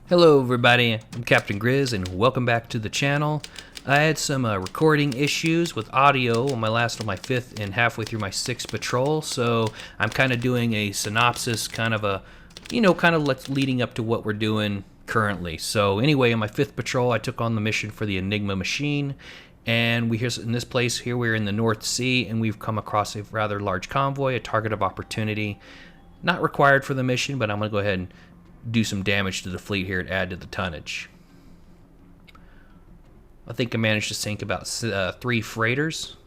Hello everybody, I'm Captain Grizz and welcome back to the channel. I had some recording issues with audio on my fifth and halfway through my sixth patrol, so I'm kind of doing a synopsis, leading up to what we're doing currently. So anyway, on my fifth patrol, I took on the mission for the Enigma machine, and in this place here, we're in the North Sea, and we've come across a rather large convoy, a target of opportunity. Not required for the mission, but I'm going to go ahead and do some damage to the fleet here and add to the tonnage. I think I managed to sink about 3 freighters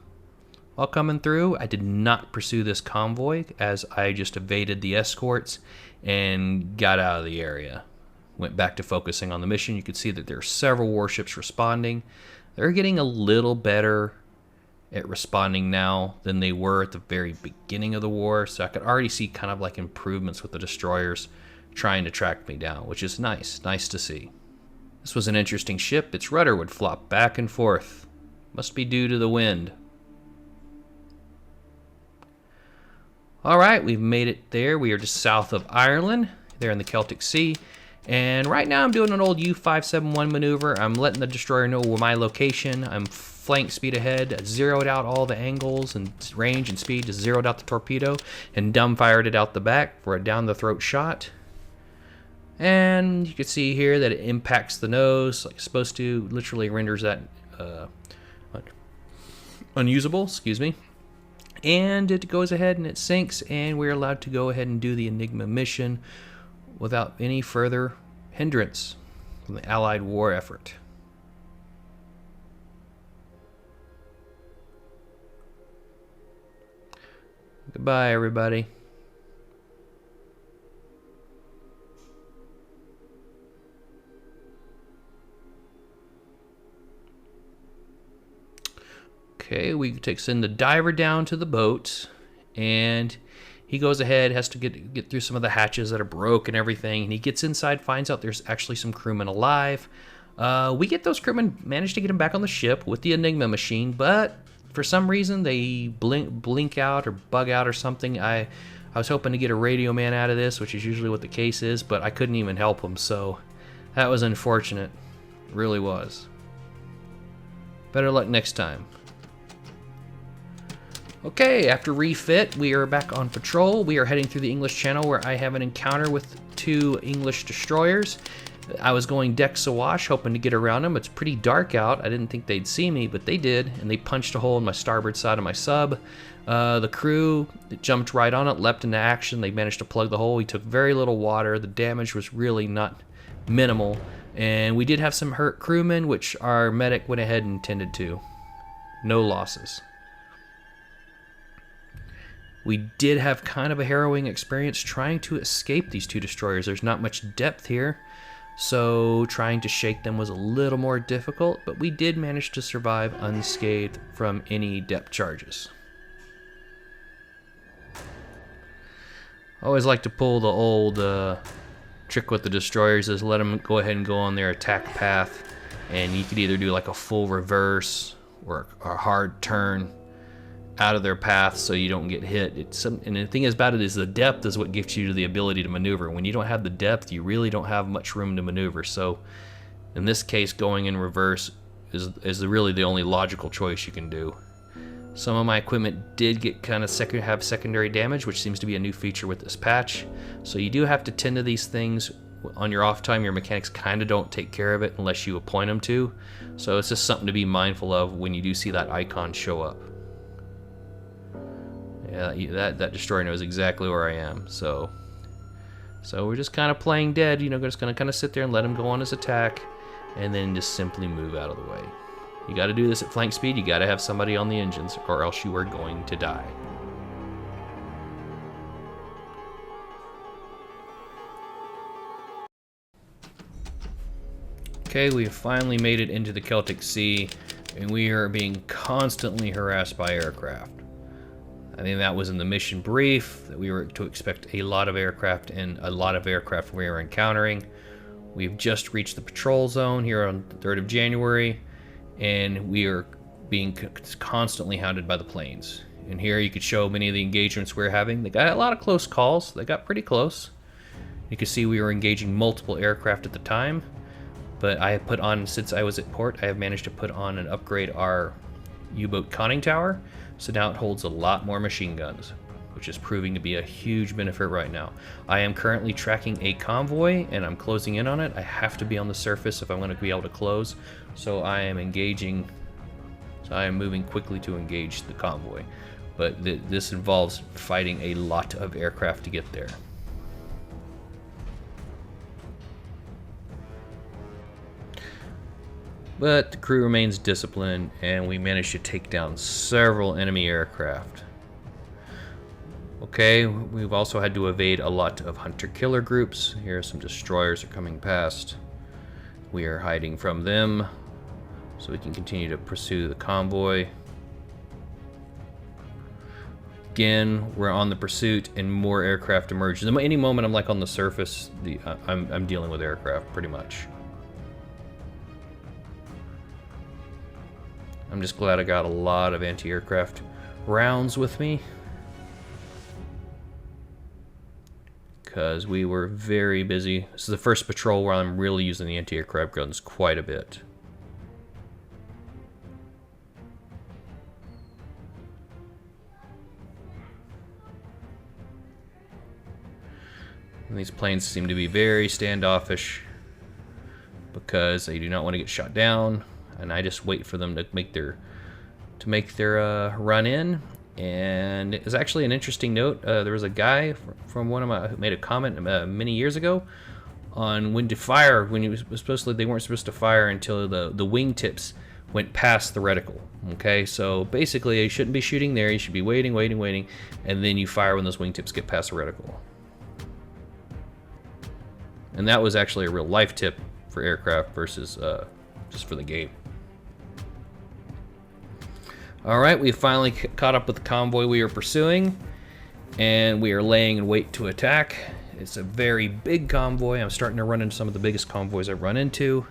while coming through. I did not pursue this convoy as I just evaded the escorts and got out of the area. Went back to focusing on the mission. You can see that there are several warships responding. They're getting a little better at responding now than they were at the very beginning of the war, so I could already see kind of like improvements with the destroyers trying to track me down, which is nice to see. This was an interesting ship. Its rudder would flop back and forth. Must be due to the wind. Alright, we've made it there. We are just south of Ireland, there in the Celtic Sea. And right now I'm doing an old U-571 maneuver. I'm letting the destroyer know my location. I'm flank speed ahead. I zeroed out all the angles and range and speed. Just zeroed out the torpedo and dumbfired it out the back for a down-the-throat shot. And you can see here that it impacts the nose like it's supposed to, literally renders that unusable, excuse me. And it goes ahead and it sinks, and we're allowed to go ahead and do the Enigma mission without any further hindrance from the Allied war effort. Goodbye, everybody. Okay, we send the diver down to the boat, and he goes ahead, has to get through some of the hatches that are broke and everything, and he gets inside, finds out there's actually some crewmen alive. We get those crewmen, manage to get them back on the ship with the Enigma machine, but for some reason they blink out or bug out or something. I was hoping to get a radio man out of this, which is usually what the case is, but I couldn't even help him, so that was unfortunate. It really was. Better luck next time. Okay, after refit, we are back on patrol. We are heading through the English Channel where I have an encounter with 2 English destroyers. I was going deck Sawash, hoping to get around them. It's pretty dark out. I didn't think they'd see me, but they did, and they punched a hole in my starboard side of my sub. The crew jumped right on it, leapt into action. They managed to plug the hole. We took very little water. The damage was really not minimal, and we did have some hurt crewmen, which our medic went ahead and tended to. No losses. We did have kind of a harrowing experience trying to escape these 2 destroyers. There's not much depth here, so trying to shake them was a little more difficult, but we did manage to survive unscathed from any depth charges. I always like to pull the old trick with the destroyers, is let them go ahead and go on their attack path, and you could either do like a full reverse or a hard turn out of their path so you don't get hit. And the thing about it is the depth is what gives you the ability to maneuver. When you don't have the depth, you really don't have much room to maneuver. So in this case, going in reverse is really the only logical choice you can do. Some of my equipment did get kind of have secondary damage, which seems to be a new feature with this patch. So you do have to tend to these things on your off time. Your mechanics kind of don't take care of it unless you appoint them to. So it's just something to be mindful of when you do see that icon show up. Yeah, that destroyer knows exactly where I am, so we're just kind of playing dead, you know, just gonna kind of sit there and let him go on his attack, and then just simply move out of the way. You got to do this at flank speed. You got to have somebody on the engines, or else you are going to die. Okay, we have finally made it into the Celtic Sea, and we are being constantly harassed by aircraft. I think that was in the mission brief, that we were to expect a lot of aircraft, and a lot of aircraft we were encountering. We've just reached the patrol zone here on the 3rd of January, and we are being constantly hounded by the planes. And here you could show many of the engagements we're having. They got a lot of close calls. They got pretty close. You can see we were engaging multiple aircraft at the time, but I have put on, since I was at port, I have managed to put on and upgrade our U-boat conning tower, so now it holds a lot more machine guns, which is proving to be a huge benefit right now. I am currently tracking a convoy and I'm closing in on it. I have to be on the surface if I'm going to be able to close, so I am engaging, so I am moving quickly to engage the convoy. But this involves fighting a lot of aircraft to get there. But the crew remains disciplined, and we managed to take down several enemy aircraft. Okay, we've also had to evade a lot of hunter-killer groups. Here some destroyers are coming past. We are hiding from them, so we can continue to pursue the convoy. Again, we're on the pursuit, and more aircraft emerge. At any moment I'm like on the surface, I'm dealing with aircraft pretty much. I'm just glad I got a lot of anti-aircraft rounds with me, because we were very busy. This is the first patrol where I'm really using the anti-aircraft guns quite a bit. And these planes seem to be very standoffish because they do not want to get shot down. And I just wait for them to make their run in. And it's actually an interesting note. There was a guy from one of my who made a comment many years ago on when to fire, when he was supposedly they weren't supposed to fire until the wingtips went past the reticle. Okay, so basically you shouldn't be shooting there. You should be waiting, and then you fire when those wingtips get past the reticle. And that was actually a real life tip for aircraft versus just for the game. Alright, we finally caught up with the convoy we were pursuing, and we are laying in wait to attack. It's a very big convoy. I'm starting to run into some of the biggest convoys I've run into,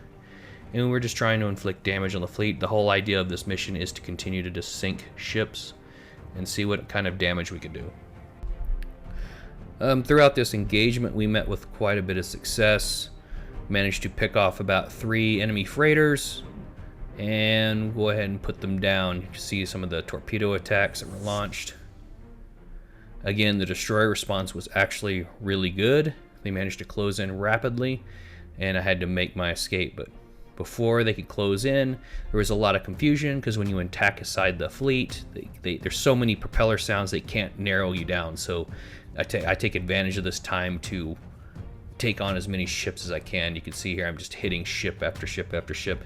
and we're just trying to inflict damage on the fleet. The whole idea of this mission is to continue to just sink ships and see what kind of damage we can do. Throughout this engagement, we met with quite a bit of success. Managed to pick off about 3 enemy freighters and go ahead and put them down. You can see some of the torpedo attacks that were launched. Again, the destroyer response was actually really good. They managed to close in rapidly, and I had to make my escape. But before they could close in, there was a lot of confusion, because when you attack aside the fleet, there's so many propeller sounds they can't narrow you down. So I take advantage of this time to take on as many ships as I can. You can see here I'm just hitting ship after ship after ship.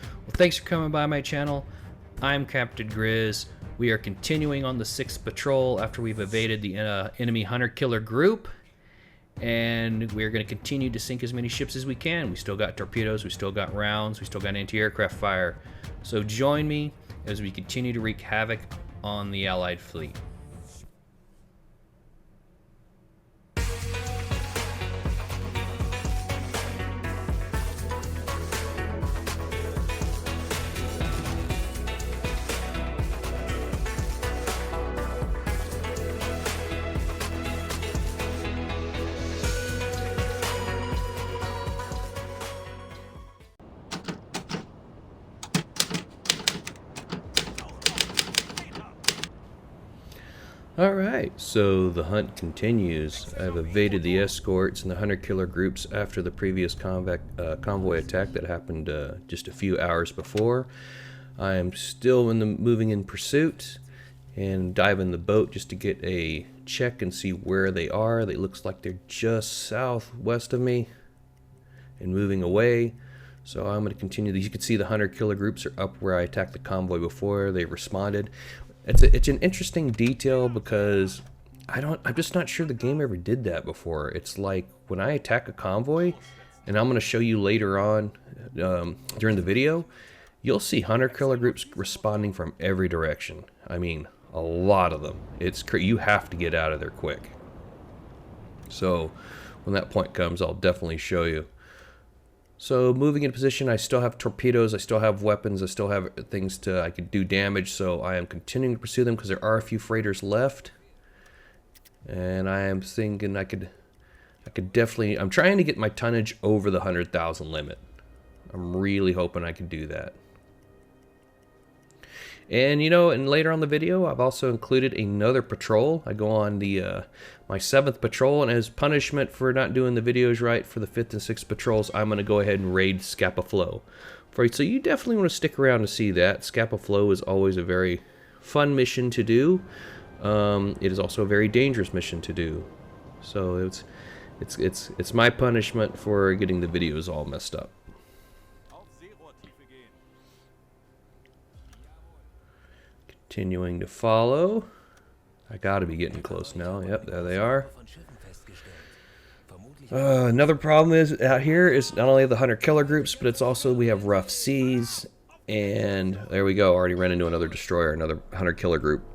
Well, thanks for coming by my channel. I'm Captain Grizz. We are continuing on the 6th patrol after we've evaded the enemy hunter-killer group, and we're going to continue to sink as many ships as we can. We still got torpedoes, we still got rounds, we still got anti-aircraft fire. So join me as we continue to wreak havoc on the Allied fleet. Alright, so the hunt continues. I've evaded the escorts and the hunter-killer groups after the previous convoy attack that happened just a few hours before. I am still moving in pursuit and dive in the boat just to get a check and see where they are. It looks like they're just southwest of me and moving away. So I'm going to continue. You can see the hunter-killer groups are up where I attacked the convoy before. They responded. It's an interesting detail because I'm just not sure the game ever did that before. It's like when I attack a convoy, and I'm going to show you later on during the video, you'll see hunter-killer groups responding from every direction. I mean, a lot of them. You have to get out of there quick. So when that point comes, I'll definitely show you. So moving in position, I still have torpedoes, I still have weapons, I still have things I could do damage, so I am continuing to pursue them because there are a few freighters left. And I am thinking I could I could definitely, I'm trying to get my tonnage over the 100,000 limit. I'm really hoping I can do that. And you know, and later on the video, I've also included another patrol. I go on the my 7th patrol, and as punishment for not doing the videos right for the 5th and 6th patrols, I'm going to go ahead and raid Scapa Flow. So you definitely want to stick around to see that. Scapa Flow is always a very fun mission to do. It is also a very dangerous mission to do. So it's my punishment for getting the videos all messed up. Continuing to follow. I gotta be getting close now. Yep, there they are. Another problem is out here is not only the hunter-killer groups, but it's also we have rough seas. And there we go. Already ran into another destroyer, another hunter-killer group.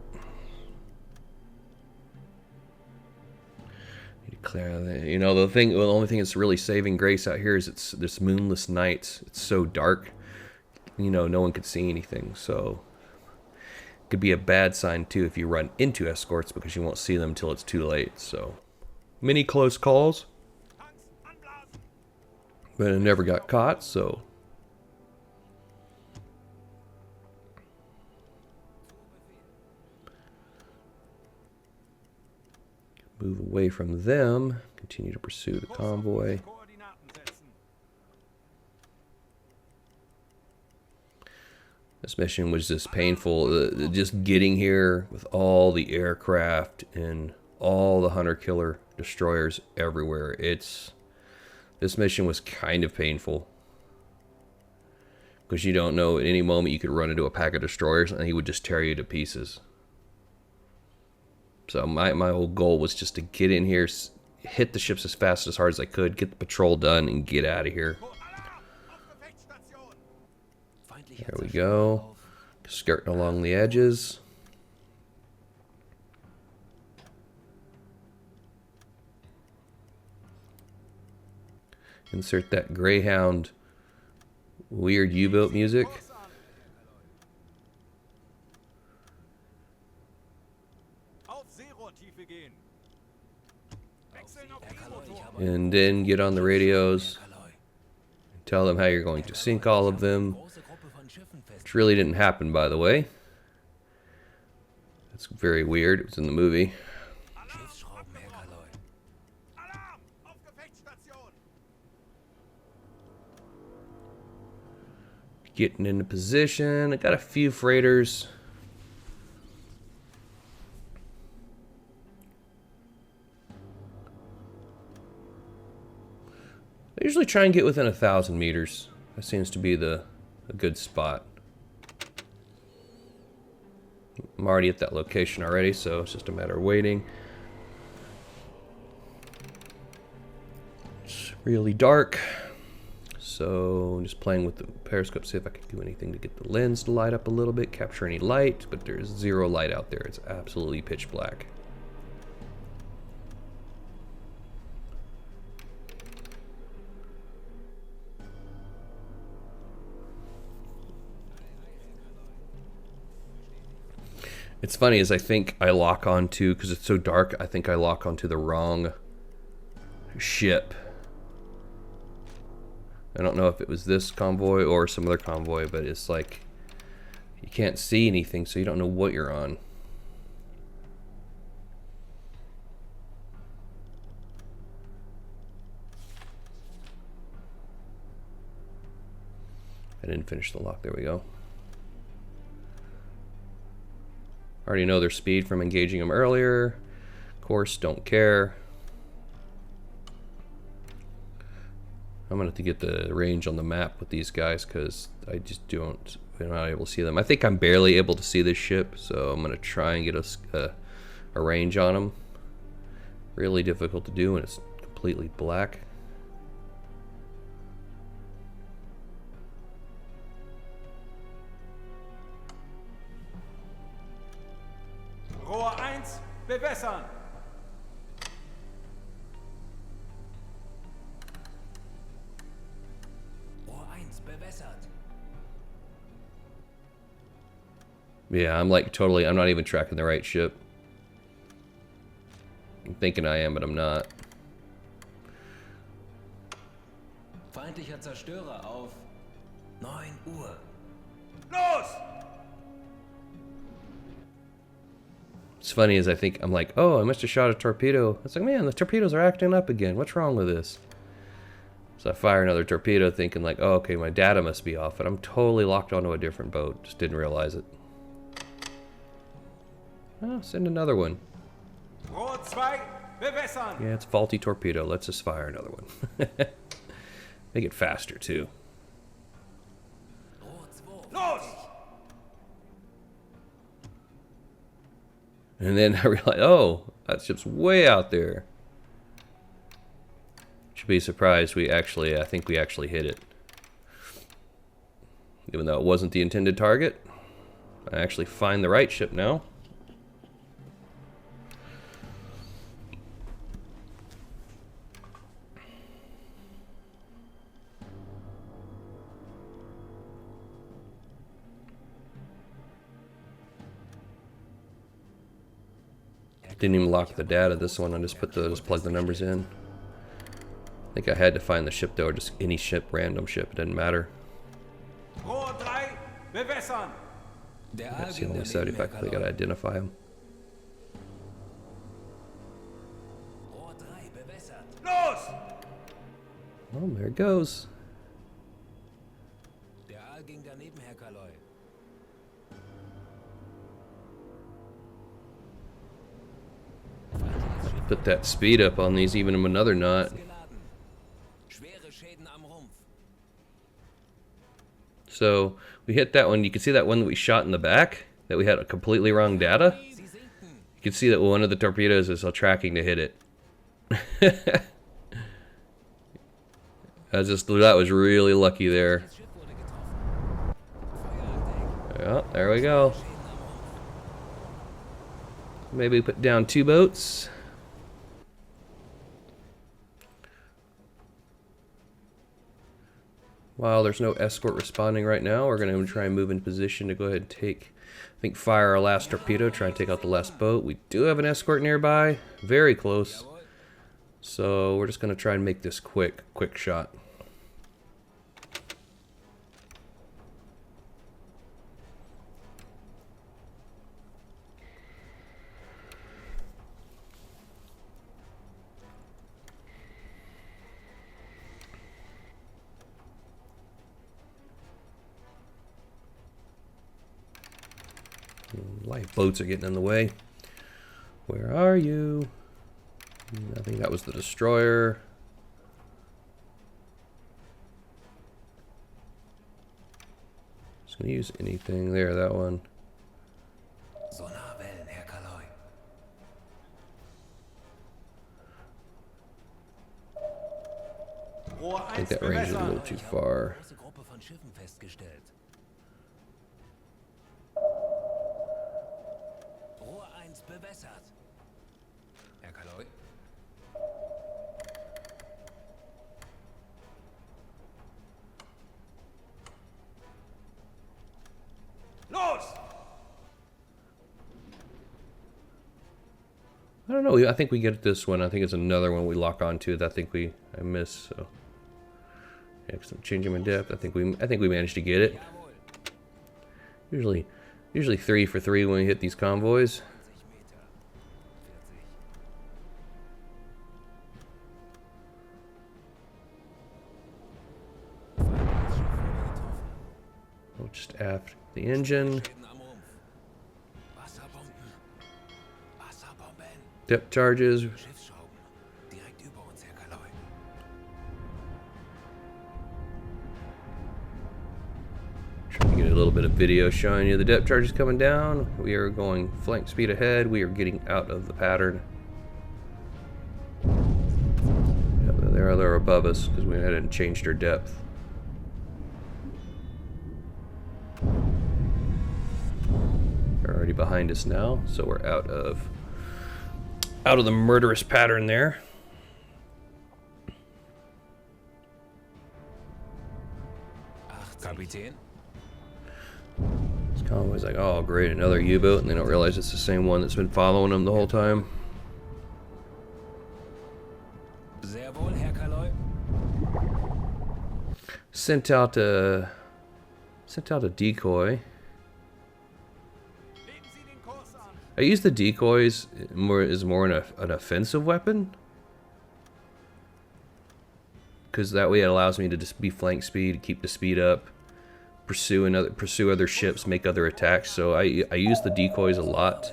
You know, the only thing that's really saving grace out here is it's this moonless nights. It's so dark. You know, no one could see anything. So could be a bad sign too if you run into escorts because you won't see them until it's too late. So many close calls, but it never got caught. So move away from them, continue to pursue the convoy. This mission was just painful. Just getting here with all the aircraft and all the hunter-killer destroyers everywhere. This mission was kind of painful. Because you don't know, at any moment you could run into a pack of destroyers and he would just tear you to pieces. So my whole goal was just to get in here, hit the ships as fast as hard as I could, get the patrol done, and get out of here. There we go. Skirting along the edges. Insert that Greyhound weird U-boat music. And then get on the radios. Tell them how you're going to sink all of them. Which really didn't happen, by the way. That's very weird. It was in the movie. Getting into position. I got a few freighters. I usually try and get within 1,000 meters. That seems to be a good spot. I'm already at that location already, so it's just a matter of waiting. It's really dark, so I'm just playing with the periscope, see if I can do anything to get the lens to light up a little bit, capture any light, but there's zero light out there. It's absolutely pitch black. It's funny, is I think I lock onto, because it's so dark, I think I lock onto the wrong ship. I don't know if it was this convoy or some other convoy, but it's like you can't see anything, so you don't know what you're on. I didn't finish the lock. There we go. Already know their speed from engaging them earlier. Of course, don't care. I'm gonna have to get the range on the map with these guys because I just I'm not able to see them. I think I'm barely able to see this ship, so I'm gonna try and get a range on them. Really difficult to do when it's completely black. Rohr 1, bewässern! Rohr 1, bewässert! Yeah, I'm like totally, I'm not even tracking the right ship. I'm thinking I am, but I'm not. Feindlicher Zerstörer auf 9 Uhr. Los! What's funny is I'm like, oh, I must have shot a torpedo. It's like, man, the torpedoes are acting up again. What's wrong with this? So I fire another torpedo thinking like, oh, okay, my data must be off. But I'm totally locked onto a different boat. Just didn't realize it. Oh, send another one. Rohr 2, bewässern. Yeah, it's a faulty torpedo. Let's just fire another one. Make it faster, too. Rohr 2. Los! And then I realized, oh, that ship's way out there. Should be surprised I think we actually hit it. Even though it wasn't the intended target. I actually find the right ship now. Didn't even lock the data this one. I just plugged the numbers in. I think I had to find the ship though, or just any ship, random ship. It didn't matter. Rohr 3, bewässern. That's the only 75 because I gotta identify him. Rohr 3, bewässert. Los! Oh, there it goes. Der Aal ging daneben, Herr Kaloy. Put that speed up on these, even another knot. Geladen. Schwere Schäden am Rumpf. So we hit that one. You can see that one that we shot in the back, that we had a completely wrong data. Sie sinken. You can see that one of the torpedoes is tracking to hit it. That was really lucky there. Das Schiff wurde getroffen. Feuer an Deck. Yeah, there we go. Schäden am Rumpf. Maybe put down 2 boats. While there's no escort responding right now, we're going to try and move in position to go ahead and fire our last torpedo, try and take out the last boat. We do have an escort nearby, very close. Jawohl. So we're just going to try and make this quick shot. Light boats are getting in the way. Where are you? I think that was the destroyer. Just gonna use anything there, that one. Sonarwellen, Herr Kaloy. Rohr I 1, think that range is a little bewässern. too far. Große Gruppe von Schiffen festgestellt. Rohr 1 bewässert. Herr Kaloy. Los! I don't know. I think we get this one. I think it's another one we lock onto that I miss. So, yeah, 'cause I'm changing my depth. I think we managed to get it. Jawohl. Usually 3 for 3 when we hit these convoys. 20 Meter. 40. Feindliches Schiff wurde getroffen. We'll just aft the engine. Schäden am Rumpf. Wasserbomben. Wasserbomben. Depth charges. Schiffsschrauben. Direkt über uns, Herr Kaloy. Trying to get a little bit of video showing you the depth charges coming down. We are going flank speed ahead. We are getting out of the pattern. Yeah, they're above us because we hadn't changed our depth. They're already behind us now, so we're out of the murderous pattern there. Kapitän. This convoy's like, oh great, another U-boat, and they don't realize it's the same one that's been following them the whole time. Sehr wohl, Herr Kaloy. Sent out a decoy. Legen Sie den Kurs an. I use the decoys more an offensive weapon, because that way it allows me to just be flank speed, keep the speed up, pursue other ships, make other attacks. So I use the decoys a lot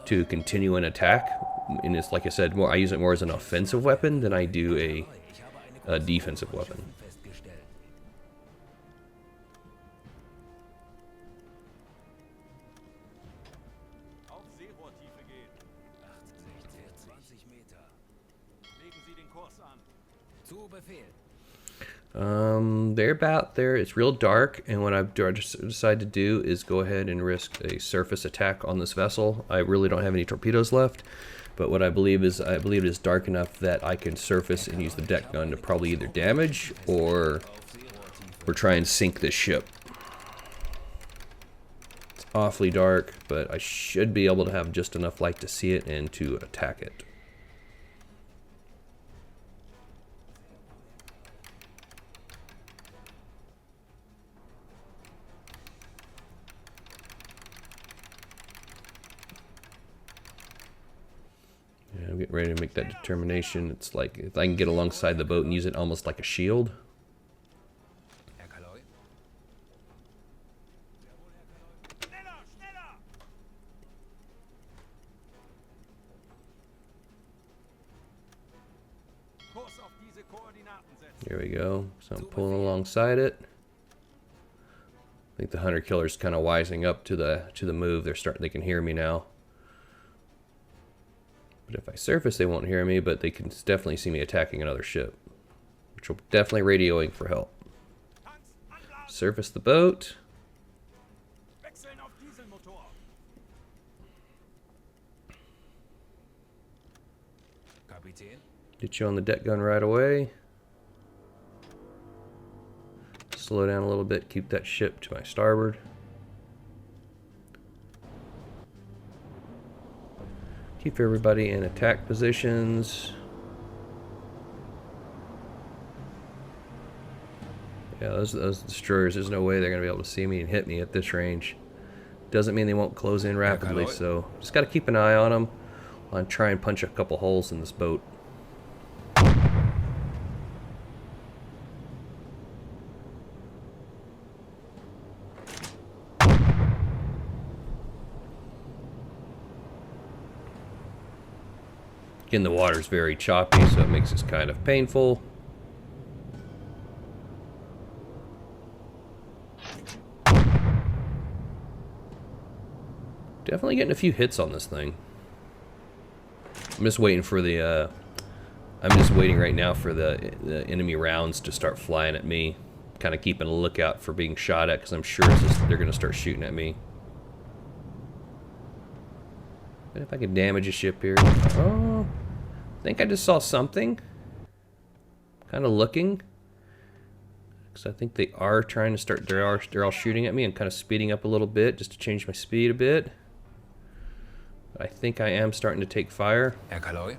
to continue an attack, and it's like I said, I use it more as an offensive weapon than I do a defensive weapon. Auf Seerohrtiefe gehen. 20 Meter. Legen Sie den Kurs an. Zu Befehl. They're about there. It's real dark, and what I've decided to do is go ahead and risk a surface attack on this vessel. I really don't have any torpedoes left, but what I believe it is dark enough that I can surface and use the deck gun to probably either damage or try and sink this ship. It's awfully dark, but I should be able to have just enough light to see it and to attack it. I'm getting ready to make that determination. It's like if I can get alongside the boat and use it almost like a shield. Herr Kaloi. Schneller, schneller! Kurs auf diese Koordinaten setzen. Here we go. So I'm pulling alongside it. I think the hunter killer's kind of wising up to the move. They can hear me now. But if I surface, they won't hear me, but they can definitely see me attacking another ship, which will definitely radioing for help. Tanks anblasen. Surface the boat. Wechseln auf Dieselmotor. Kapitän. Get you on the deck gun right away. Slow down a little bit. Keep that ship to my starboard. Keep everybody in attack positions. Yeah, those destroyers, there's no way they're going to be able to see me and hit me at this range. Doesn't mean they won't close in rapidly, so just got to keep an eye on them. I'll try and punch a couple holes in this boat. Again, the water's very choppy, so it makes this kind of painful. Definitely getting a few hits on this thing. I'm just waiting for the, I'm just waiting right now for the enemy rounds to start flying at me. Kind of keeping a lookout for being shot at, because I'm sure they're going to start shooting at me. But if I could damage a ship here. Oh, I think I just saw something. Kind of looking. Because I think they are trying to start, they're all shooting at me. I'm kind of speeding up a little bit just to change my speed a bit. But I think I am starting to take fire. Herr Kaloi.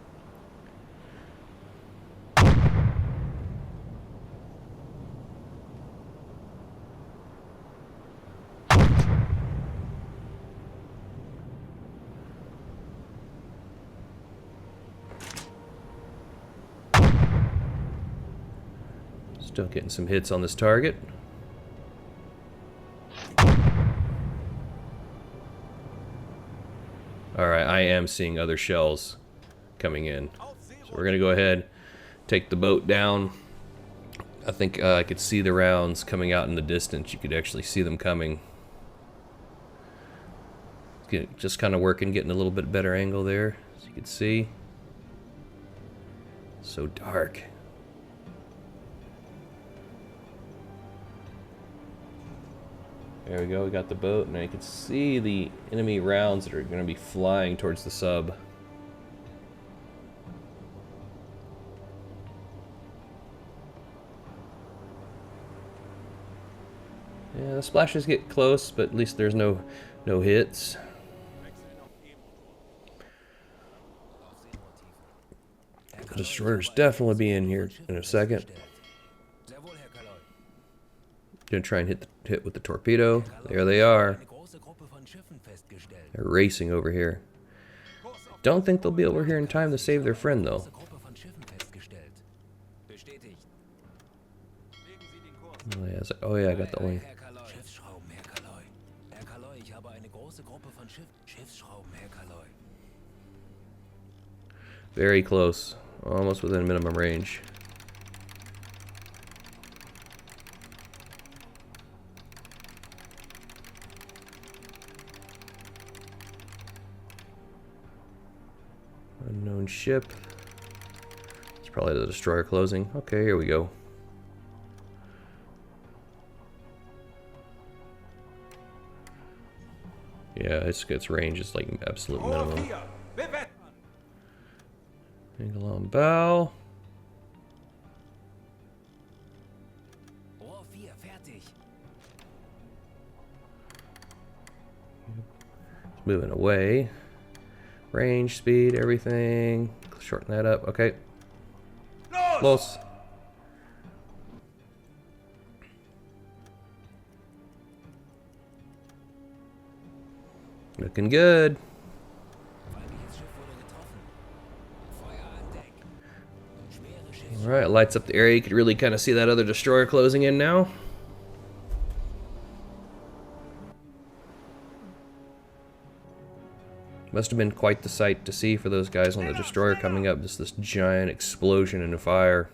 Still getting some hits on this target. Alright, I am seeing other shells coming in. So we're going to go ahead, take the boat down. I think I could see the rounds coming out in the distance. You could actually see them coming. Just kind of working, getting a little bit better angle there, as you can see. So dark. There we go, we got the boat, and I can see the enemy rounds that are going to be flying towards the sub. Yeah, the splashes get close, but at least there's no hits. The destroyers definitely be in here in a second. Sehr wohl, Herr Kaloi. Gonna try and hit with the torpedo. There they are. Eine große Gruppe von Schiffen festgestellt. They're racing over here. Don't think they'll be over here in time to save their friend, though. Große Gruppe von Schiffen festgestellt. Bestätigt. Legen Sie den Kurs. Oh yeah, oh yeah, I got the link. Herr Kaloi. Schiffsschrauben, Herr Kaloi. Herr Kaloi, ich habe eine große Gruppe von Schiffsschrauben, Herr Kaloi. Very close. Almost within minimum range. Unknown ship. It's probably the destroyer closing. Okay, here we go. Yeah, its range is like absolute Rohr minimum. 4. Bewetten. Angle on bow. Rohr 4, fertig. Moving away. Range, speed, everything. Shorten that up. Okay. Los! Close. Looking good. Feindliches Schiff wurde getroffen. Feuer an Deck. Schwere Schiffs. Alright, lights up the area. You can really kind of see that other destroyer closing in now. Must have been quite the sight to see for those guys on the destroyer coming up. Just this giant explosion into fire.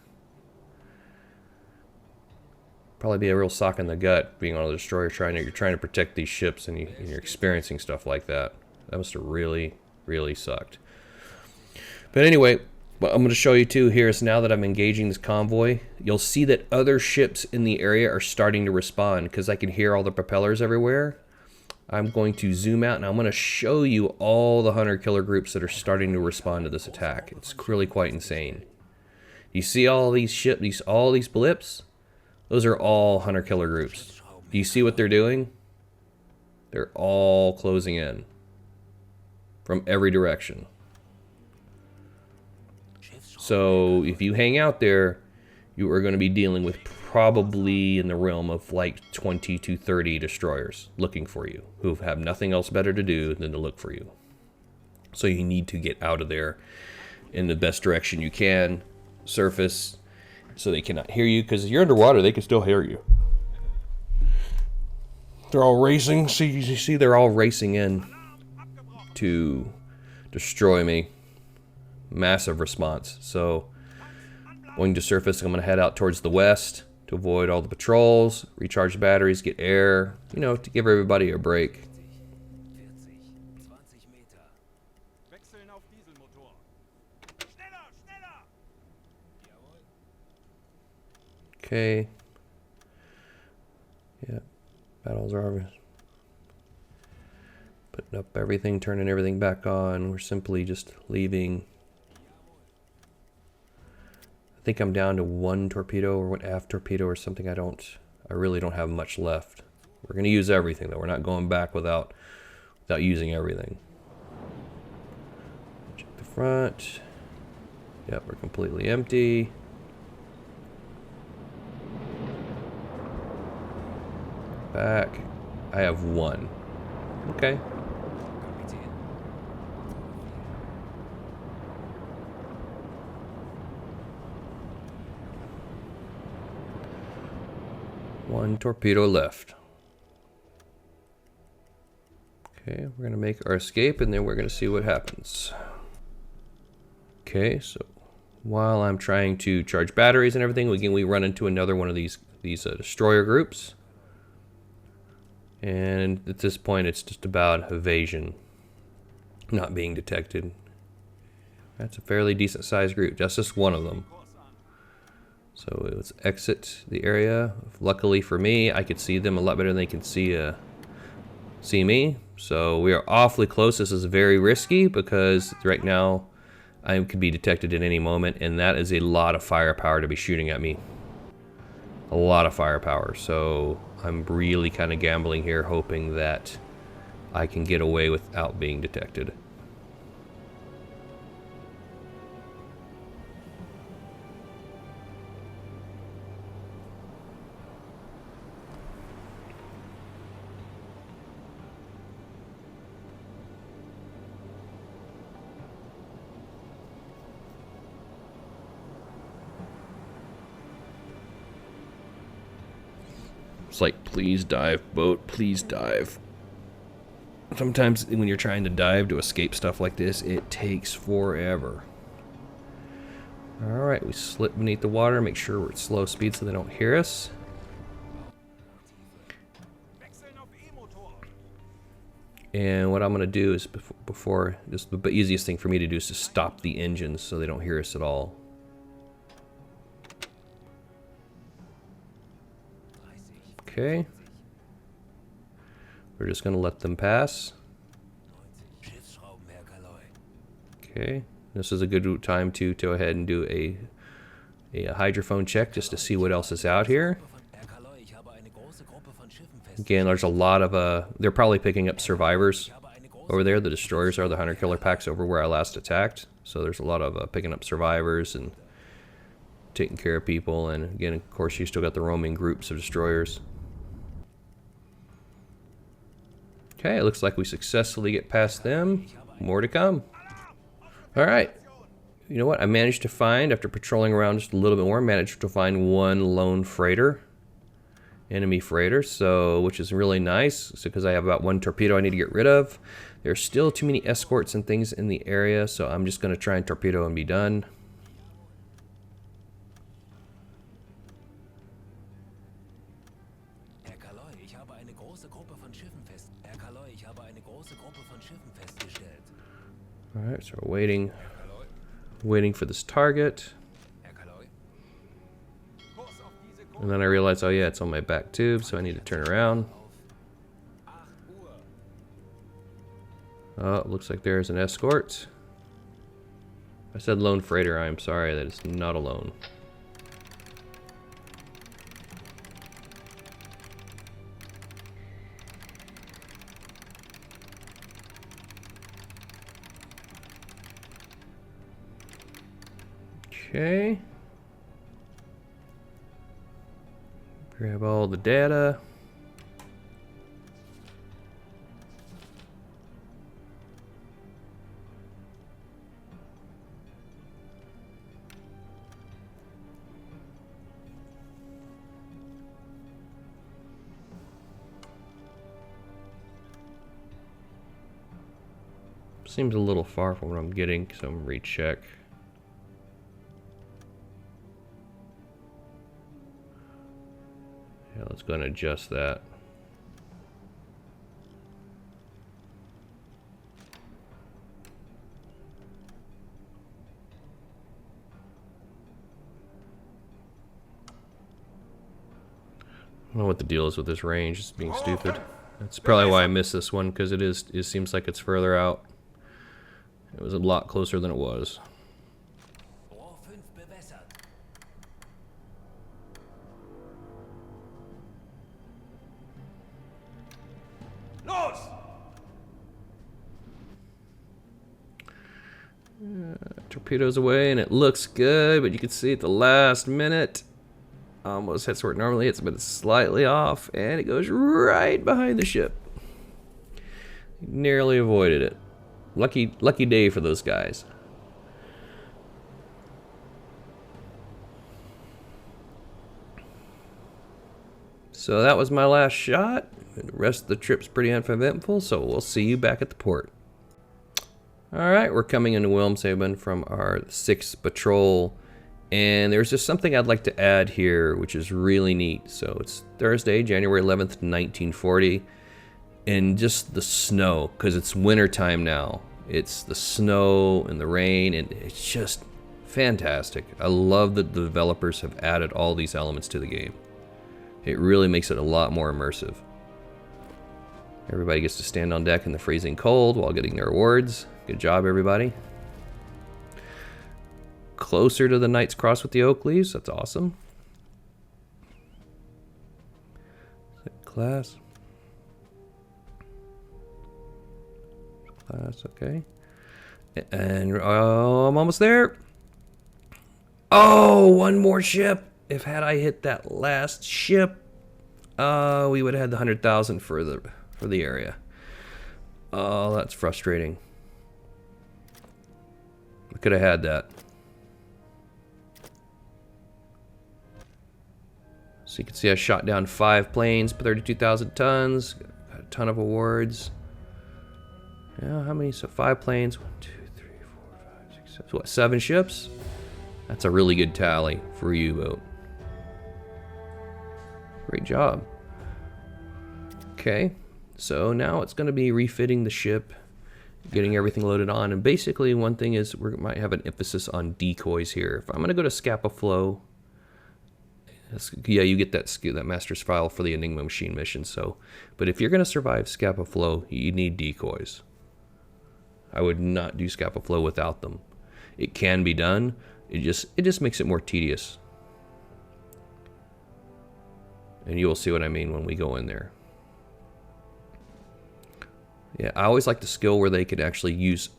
Probably be a real sock in the gut being on a destroyer you're trying to protect these ships and you're experiencing stuff like that. That must have really, really sucked. But anyway, what I'm going to show you too here is now that I'm engaging this convoy, you'll see that other ships in the area are starting to respond because I can hear all the propellers everywhere. I'm going to zoom out and I'm going to show you all the hunter-killer groups that are starting to respond to this attack. It's really quite insane. You see all these ships, all these blips? Those are all hunter-killer groups. Do you see what they're doing? They're all closing in from every direction. So if you hang out there, you are going to be dealing with probably in the realm of like 20 to 30 destroyers looking for you, who have nothing else better to do than to look for you. So you need to get out of there in the best direction you can, surface, so they cannot hear you, because if you're underwater, they can still hear you. They're all racing. See, you see they're all racing in to destroy me. Massive response. So going to surface, I'm going to head out towards the west to avoid all the patrols, recharge the batteries, get air, you know, to give everybody a break. 40, 20 Meter. Wechseln auf Dieselmotor. Schneller, schneller! Jawohl. Okay. Yeah. Battles are over. Putting up everything, turning everything back on. We're simply just leaving. I think I'm down to one torpedo or one aft torpedo or something. I really don't have much left. We're going to use everything though. We're not going back without using everything. Check the front. Yep, we're completely empty. Back. I have one. Okay. Kapitän. One torpedo left. Okay, we're gonna make our escape and then we're gonna see what happens. Okay, so while I'm trying to charge batteries and everything, we run into another one of these destroyer groups. And at this point, it's just about evasion, not being detected. That's a fairly decent sized group, just one of them. So let's exit the area. Luckily for me, I could see them a lot better than they can see me. So we are awfully close. This is very risky because right now I could be detected at any moment, and that is a lot of firepower to be shooting at me. A lot of firepower. So I'm really kind of gambling here, hoping that I can get away without being detected. It's like, please dive, boat, please dive. Sometimes when you're trying to dive to escape stuff like this, it takes forever. Alright, we slip beneath the water, make sure we're at slow speed so they don't hear us. Wechseln auf E-Motor. And what I'm going to do is, before just the easiest thing for me to do is to stop the engines so they don't hear us at all. Okay. We're just going to let them pass. Okay. This is a good time to go ahead and do a hydrophone check just to see what else is out here. Again, there's a lot of, they're probably picking up survivors over there. The destroyers are the hunter killer packs over where I last attacked. So there's a lot of picking up survivors and taking care of people. And again, of course, you still got the roaming groups of destroyers. Okay, it looks like we successfully get past them. More to come. Alright. You know what? I managed to find, after patrolling around just a little bit more, managed to find one lone freighter. Enemy freighter, so which is really nice. So because I have about one torpedo I need to get rid of. There's still too many escorts and things in the area, so I'm just going to try and torpedo and be done. Alright, so we're waiting for this target. And then I realized, oh yeah, it's on my back tube, so I need to turn around. Oh, it looks like there's an escort. I said lone freighter, I'm sorry, that is not a lone. Okay. Grab all the data. Seems a little far from what I'm getting, so I'm gonna recheck. Yeah, let's go and adjust that. I don't know what the deal is with this range. It's being stupid. That's probably why I missed this one, because it seems like it's further out. It was a lot closer than it was. Los! Torpedoes away, and it looks good, but you can see at the last minute, almost hits where it normally hits, but it's slightly off, and it goes right behind the ship. Narrowly avoided it. Lucky day for those guys. So that was my last shot. The rest of the trip's pretty uneventful, so we'll see you back at the port. Alright, we're coming into Wilhelmshaven from our 6th patrol, and there's just something I'd like to add here, which is really neat. So it's Thursday, January 11th, 1940, and just the snow, because it's winter time now. It's the snow and the rain, and it's just fantastic. I love that the developers have added all these elements to the game. It really makes it a lot more immersive. Everybody gets to stand on deck in the freezing cold while getting their awards. Good job, everybody. Closer to the Knight's Cross with the oak leaves. That's awesome. Class. Class, okay. And I'm almost there. Oh, one more ship. If had I hit that last ship, we would have had the 100,000 for the area. Oh, that's frustrating. I could have had that. So you can see I shot down 5 planes, 32,000 tons. Got a ton of awards. Yeah, how many? So 5 planes. 1, 2, 3, 4, 5, 6, 7. So what, 7 ships? That's a really good tally for a U-boat. Great job. Okay, so now it's going to be refitting the ship, getting everything loaded on, and basically one thing is we might have an emphasis on decoys here. If I'm going to go to Scapa Flow, yeah, you get that master's file for the Enigma machine mission. So, but if you're going to survive Scapa Flow, you need decoys. I would not do Scapa Flow without them. It can be done. It just makes it more tedious. And you will see what I mean when we go in there. Yeah, I always like the skill where they can actually use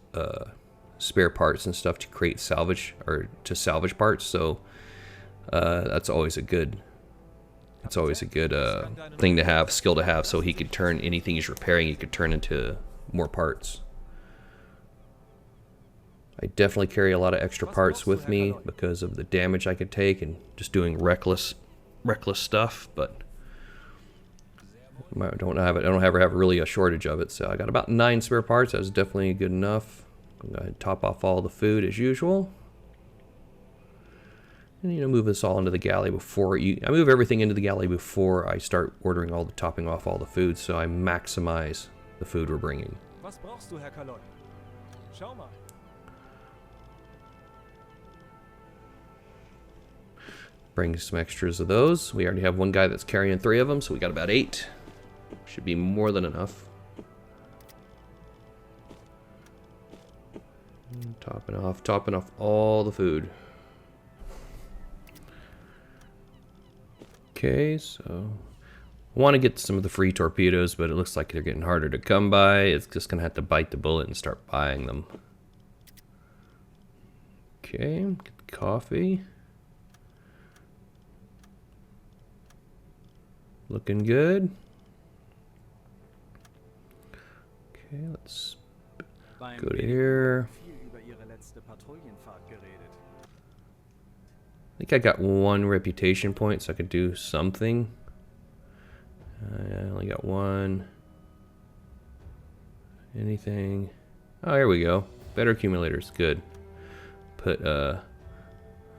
spare parts and stuff to create salvage or to salvage parts. So that's always a good. It's always a good thing to have, skill to have. So he could turn anything he's repairing, he could turn into more parts. I definitely carry a lot of extra parts with me because of the damage I could take and just doing reckless stuff, but I don't ever have really a shortage of it. So I got about 9 spare parts. That's definitely good enough. I'm going to top off all the food as usual. And move this all into the galley before I move everything into the galley before I start ordering topping off all the food, so I maximize the food we're bringing. Was brauchst du, Herr Kaloi? Schau mal. Bring some extras of those. We already have one guy that's carrying 3 of them, so we got about 8. Should be more than enough. Topping off all the food. Okay, so I want to get some of the free torpedoes, but it looks like they're getting harder to come by. It's just gonna have to bite the bullet and start buying them. Okay, get the coffee. Looking good. Okay, let's go to here. I think I got 1 reputation point, so I could do something. I only got 1. Anything? Oh, here we go. Better accumulators. Good. Put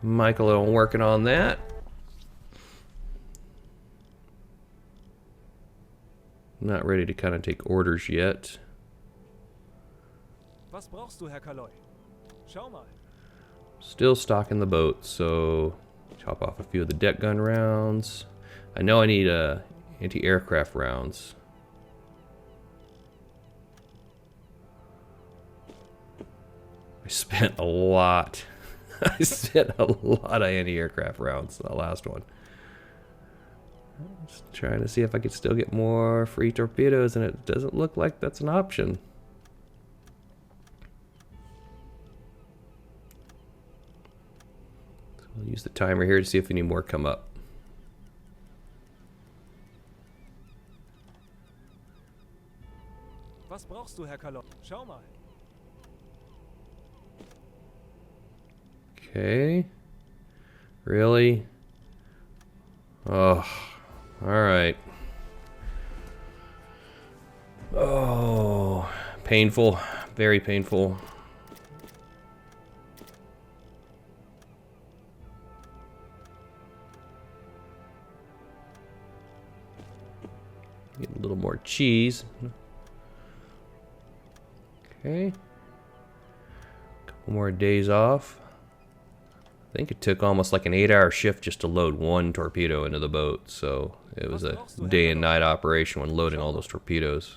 Michael on working on that. Not ready to kind of take orders yet. Was brauchst du, Herr Kaloi? Schau mal. Still stocking the boat, so chop off a few of the deck gun rounds. I know I need anti-aircraft rounds. I spent a lot. I spent a lot of anti-aircraft rounds the last one. Just trying to see if I could still get more free torpedoes, and it doesn't look like that's an option. So we'll use the timer here to see if any more come up. Was brauchst du, Herr Kaloi? Schau mal. Okay. Really? Oh. Alright. Oh. Painful. Very painful. Get a little more cheese. Okay. Couple more days off. I think it took almost like an 8-hour shift just to load 1 torpedo into the boat, so it was a day and night operation when loading all those torpedoes.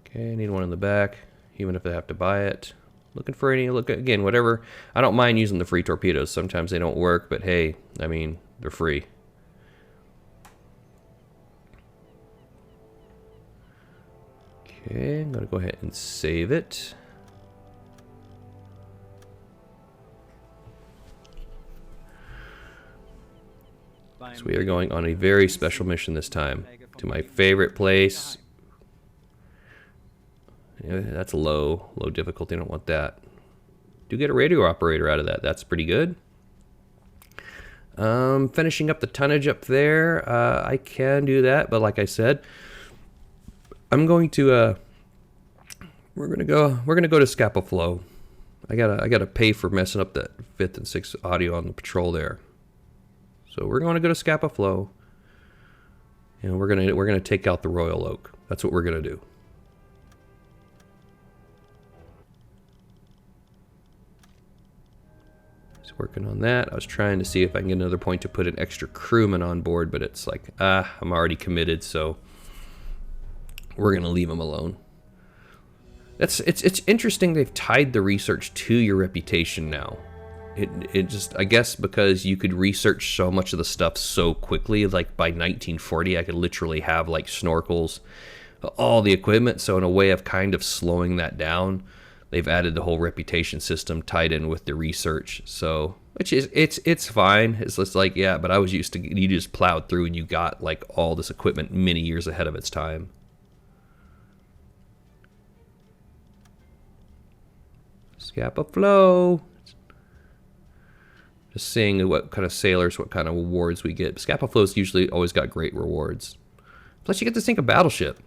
Okay, I need one in the back, even if I have to buy it. Looking for any, look again, whatever. I don't mind using the free torpedoes. Sometimes they don't work, but hey, I mean, they're free. Okay, I'm gonna go ahead and save it. So we are going on a very special mission this time to my favorite place. Yeah, that's low difficulty. I don't want that. Do get a radio operator out of that. That's pretty good. Finishing up the tonnage up there, I can do that, but like I said, I'm going to we're gonna go to Scapa Flow. I gotta pay for messing up that 5th and 6th audio on the patrol there. So we're going to go to Scapa Flow, and we're gonna take out the Royal Oak. That's what we're gonna do. Working on that. I was trying to see if I can get another point to put an extra crewman on board, but it's like, I'm already committed, so we're gonna leave him alone. It's interesting they've tied the research to your reputation now. It just, I guess because you could research so much of the stuff so quickly, like by 1940 I could literally have like snorkels, all the equipment, so in a way of kind of slowing that down, they've added the whole reputation system tied in with the research. So, which is, it's fine. It's just like, yeah, but I was used to, you just plowed through and you got like all this equipment many years ahead of its time. Scapa Flow. Just seeing what kind of sailors, what kind of rewards we get. Scapa Flow's usually always got great rewards. Plus you get to sink a battleship.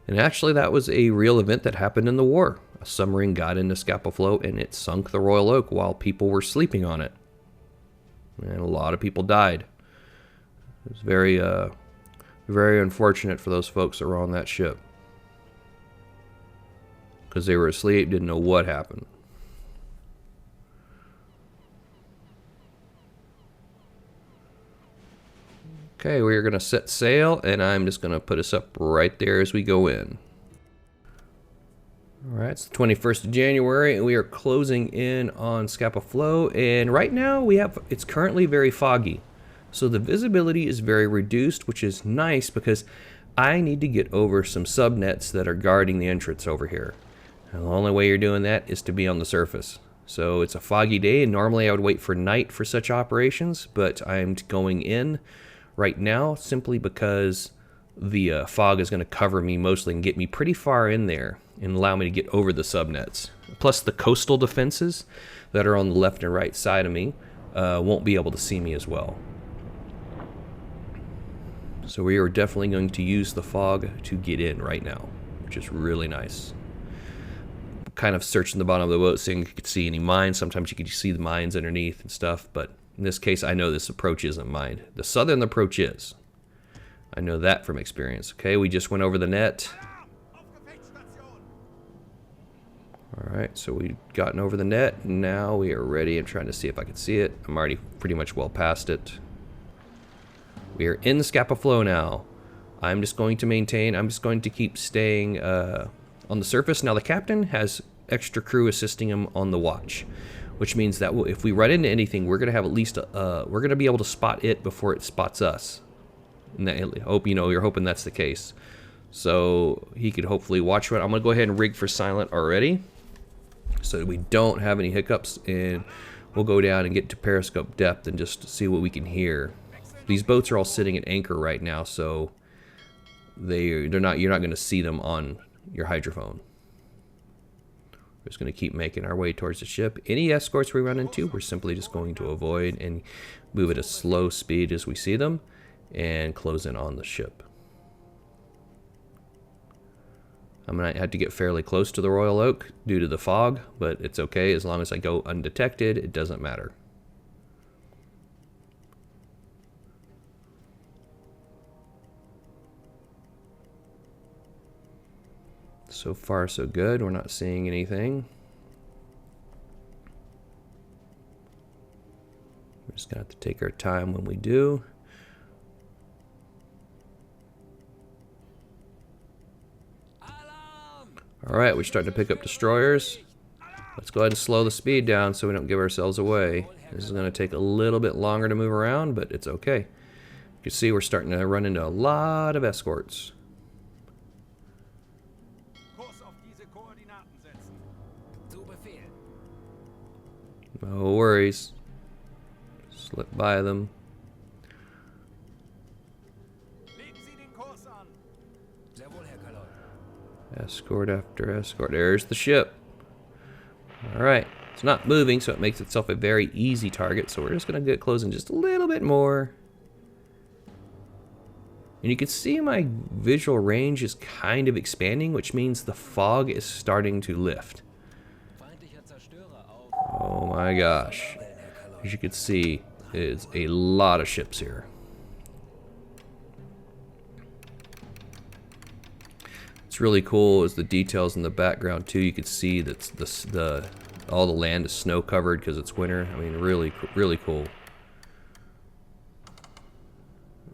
And actually, that was a real event that happened in the war. A submarine got into Scapa Flow and it sunk the Royal Oak while people were sleeping on it. And a lot of people died. It was very, very unfortunate for those folks that were on that ship. Because they were asleep, didn't know what happened. Okay, we are going to set sail, and I'm just going to put us up right there as we go in. Alright, it's the 21st of January, and we are closing in on Scapa Flow, and right now it's currently very foggy. So the visibility is very reduced, which is nice because I need to get over some subnets that are guarding the entrance over here. And the only way you're doing that is to be on the surface. So it's a foggy day, and normally I would wait for night for such operations, but I'm going in right now simply because the fog is going to cover me mostly and get me pretty far in there and allow me to get over the subnets. Plus the coastal defenses that are on the left and right side of me won't be able to see me as well. So we are definitely going to use the fog to get in right now, which is really nice. Kind of searching the bottom of the boat seeing if you could see any mines. Sometimes you could see the mines underneath and stuff, but in this case, I know this approach isn't mined. The southern approach is. I know that from experience. Okay, we just went over the net. Alright, so we've gotten over the net. Now we are ready. I'm trying to see if I can see it. I'm already pretty much well past it. We are in Scapa Flow now. I'm just going to keep staying on the surface. Now the captain has extra crew assisting him on the watch, which means that if we run into anything, we're gonna have at least we're gonna be able to spot it before it spots us. And I hope you're hoping that's the case. So he could hopefully watch it. I'm gonna go ahead and rig for silent already, so that we don't have any hiccups, and we'll go down and get to periscope depth and just see what we can hear. These boats are all sitting at anchor right now, so you're not gonna see them on your hydrophone. We're just going to keep making our way towards the ship. Any escorts we run into, we're simply just going to avoid and move at a slow speed as we see them and close in on the ship. I'm going to have to get fairly close to the Royal Oak due to the fog, but it's okay as long as I go undetected. It doesn't matter. So far, so good. We're not seeing anything. We're just gonna have to take our time when we do. All right, we're starting to pick up destroyers. Let's go ahead and slow the speed down so we don't give ourselves away. This is gonna take a little bit longer to move around, but it's okay. You can see we're starting to run into a lot of escorts. No worries. Slip by them. Escort after escort. There's the ship. Alright. It's not moving, so it makes itself a very easy target. So we're just going to get close in just a little bit more. And you can see my visual range is kind of expanding, which means the fog is starting to lift. Oh my gosh. As you can see, it's a lot of ships here. What's really cool is the details in the background too. You can see that all the land is snow covered because it's winter. I mean, really cool.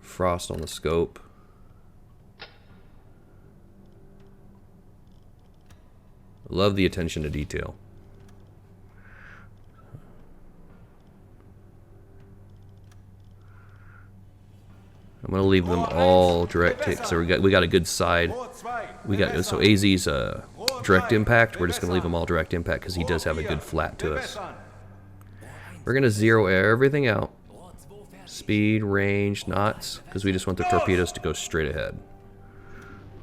Frost on the scope. Love the attention to detail. I'm gonna leave them all direct hit. So we got a good side. So AZ's direct impact. We're just gonna leave them all direct impact because he does have a good flat to us. We're gonna zero everything out. Speed, range, knots, because we just want the torpedoes to go straight ahead.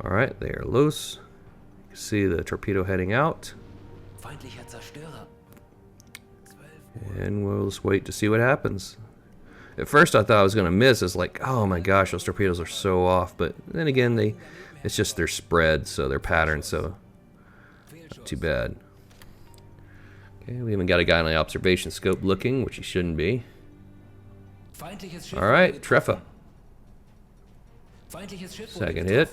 All right, they are loose. You can see the torpedo heading out. And we'll just wait to see what happens. At first I thought I was going to miss. It's like, oh my gosh, those torpedoes are so off. But then again, it's just their spread, so their pattern, so not too bad. Okay, we even got a guy on the observation scope looking, which he shouldn't be. Alright, Treffer. Second hit.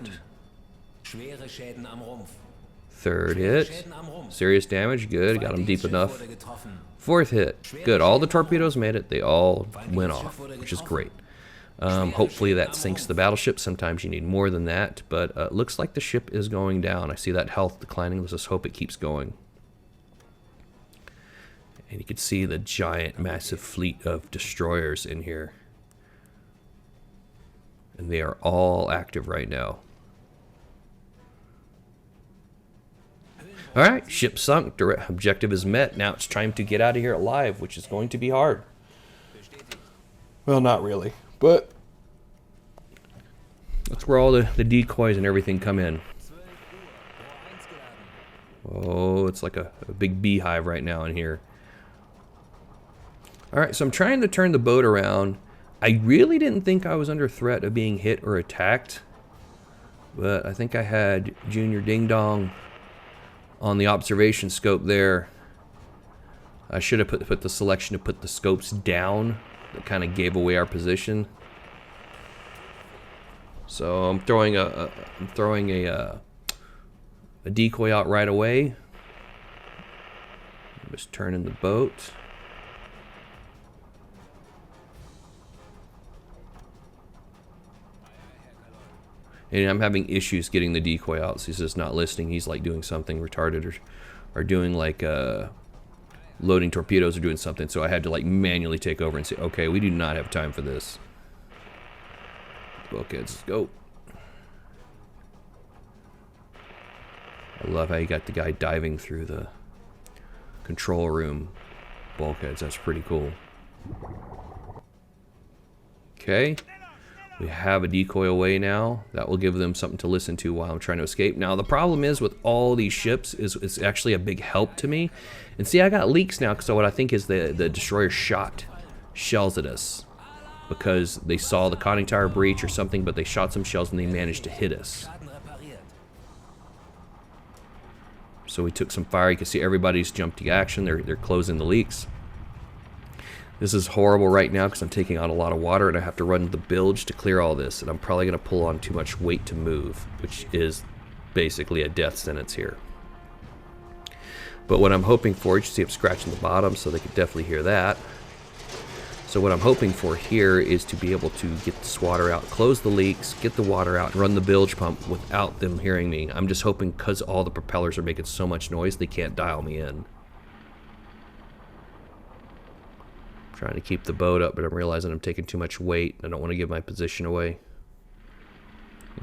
Third hit. Serious damage, good. Got him deep enough. Fourth hit, good. All the torpedoes made it. They all went off, which is great. Hopefully that sinks the battleship. Sometimes you need more than that, but looks like the ship is going down. I see that health declining. Let's just hope it keeps going. And you can see the giant, massive fleet of destroyers in here. And they are all active right now. Alright, ship sunk. Direct objective is met. Now it's time to get out of here alive, which is going to be hard. Well, not really, but that's where all the decoys and everything come in. Oh, it's like a big beehive right now in here. Alright, so I'm trying to turn the boat around. I really didn't think I was under threat of being hit or attacked, but I think I had Junior Ding Dong on the observation scope there. I should have put the selection to put the scopes down. That kind of gave away our position. So I'm throwing a decoy out right away. I'm just turning the boat. And I'm having issues getting the decoy out. So he's just not listening. He's like doing something retarded or doing like loading torpedoes or doing something. So I had to like manually take over and say, okay, we do not have time for this. Bulkheads, let's go. I love how you got the guy diving through the control room bulkheads. That's pretty cool. Okay. We have a decoy away now. That will give them something to listen to while I'm trying to escape. Now, the problem is with all these ships is it's actually a big help to me. And see, I got leaks now, so what I think is the destroyer shot shells at us because they saw the conning tower breach or something, but they shot some shells and they managed to hit us. So we took some fire. You can see everybody's jumped to action. They're closing the leaks. This is horrible right now because I'm taking out a lot of water and I have to run the bilge to clear all this. And I'm probably going to pull on too much weight to move, which is basically a death sentence here. But what I'm hoping for, you see I'm scratching the bottom so they can definitely hear that. So what I'm hoping for here is to be able to get this water out, close the leaks, get the water out, and run the bilge pump without them hearing me. I'm just hoping because all the propellers are making so much noise, they can't dial me in. Trying to keep the boat up, but I'm realizing I'm taking too much weight. I don't want to give my position away.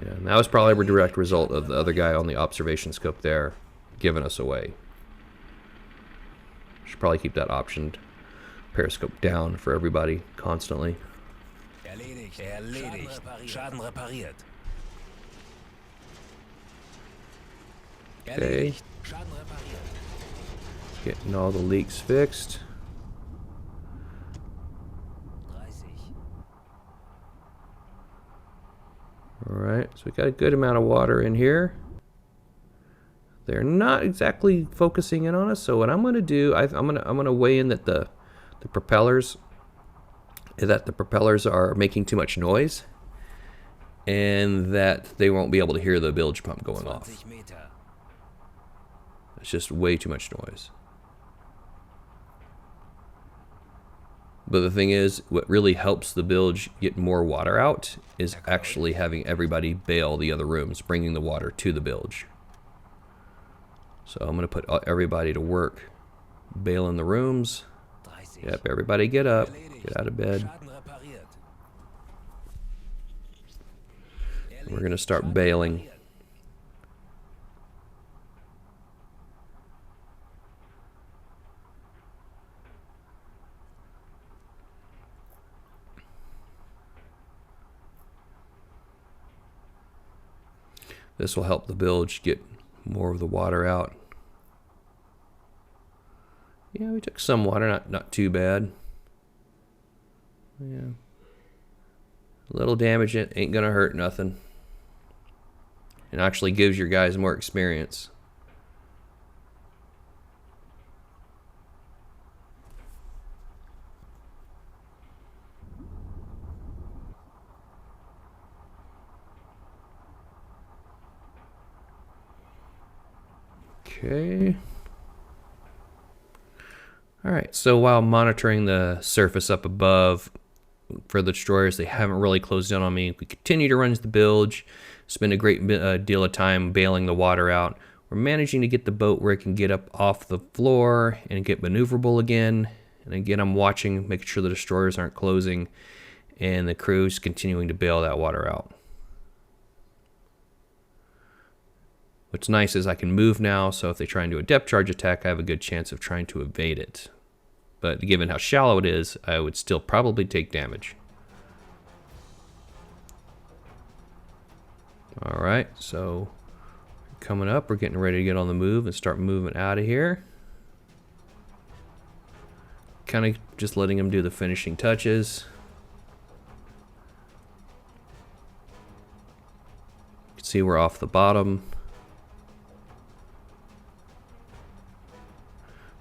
Yeah, and that was probably a direct result of the other guy on the observation scope there giving us away. Should probably keep that optioned periscope down for everybody constantly. Erledigt. Erledigt. Schaden repariert. Okay. Schaden repariert. Getting all the leaks fixed. 30. Alright, so we got a good amount of water in here. They're not exactly focusing in on us, so what I'm going to do, I'm going to weigh in that the propellers are making too much noise, and that they won't be able to hear the bilge pump going off. 20 Meter. It's just way too much noise. But the thing is, what really helps the bilge get more water out is actually having everybody bail the other rooms, bringing the water to the bilge. So I'm going to put everybody to work bailing the rooms. 30. Yep, everybody get up, Erledigt. get out of bed. Schaden repariert. We're going to start Schaden bailing. repariert. This will help the bilge get more of the water out. Yeah, we took some water, not too bad. Yeah. A little damage, it ain't gonna hurt nothing. It actually gives your guys more experience. Okay. Alright, so while monitoring the surface up above for the destroyers, they haven't really closed in on me. We continue to run the bilge, spend a great deal of time bailing the water out. We're managing to get the boat where it can get up off the floor and get maneuverable again. And again, I'm watching, making sure the destroyers aren't closing, and the crew's continuing to bail that water out. What's nice is I can move now, so if they try and do a depth charge attack, I have a good chance of trying to evade it. But given how shallow it is, I would still probably take damage. Alright, so coming up, we're getting ready to get on the move and start moving out of here. Kind of just letting them do the finishing touches. You can see we're off the bottom.